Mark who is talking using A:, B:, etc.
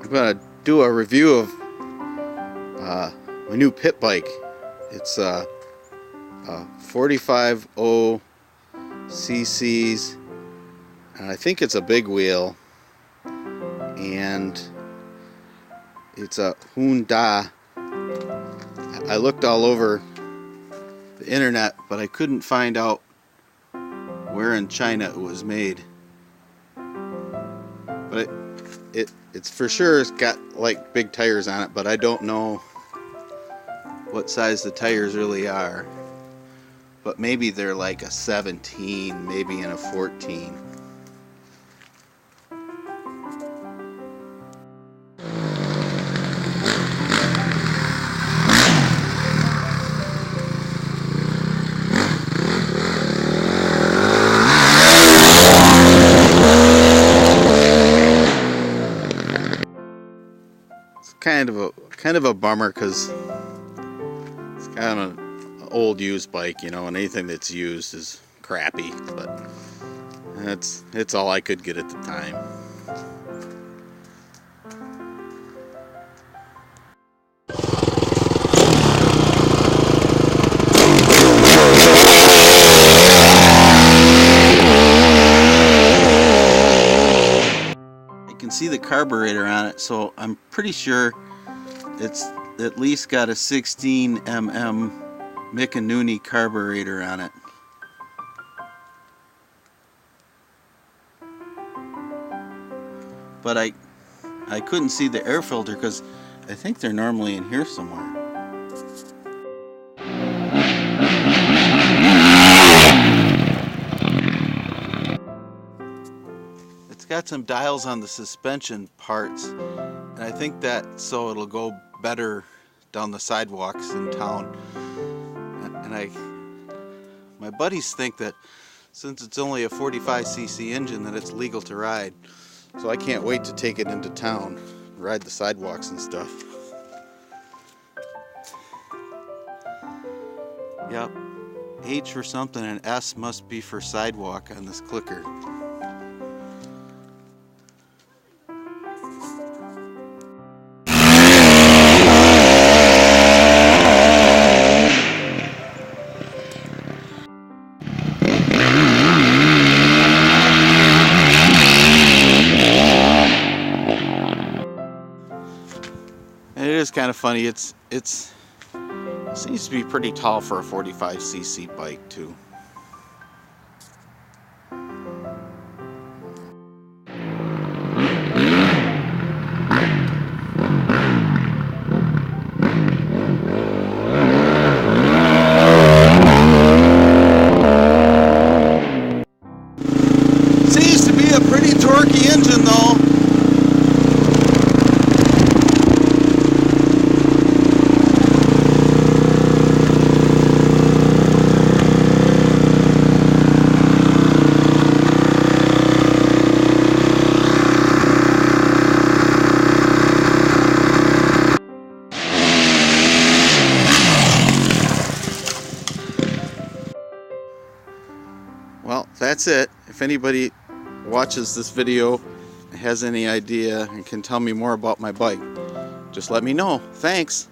A: I'm gonna do a review of my new pit bike. It's 45.0 cc's, and I think it's a big wheel, and it's a Honda. I looked all over the internet, but I couldn't find out where in China it was made. But it's for sure, it's got like big tires on it, but I don't know what size the tires really are. But maybe they're like a 17, maybe in a 14. Kind of a bummer, because it's kind of an old used bike, you know, and anything that's used is crappy, but it's all I could get at the time. You can see the carburetor on it, so I'm pretty sure it's at least got a 16 mm Mikanuni carburetor on it. But I couldn't see the air filter, because I think they're normally in here somewhere. It's got some dials on the suspension parts, and I think that so it'll go better down the sidewalks in town. And my buddies think that since it's only a 45cc engine, that it's legal to ride. So I can't wait to take it into town, ride the sidewalks and stuff. Yep, H for something and S must be for sidewalk on this clicker. It is kind of funny. It seems to be pretty tall for a 45cc bike too. Seems to be a pretty torquey engine though. Well, that's it. If anybody watches this video, has any idea, and can tell me more about my bike, just let me know. Thanks.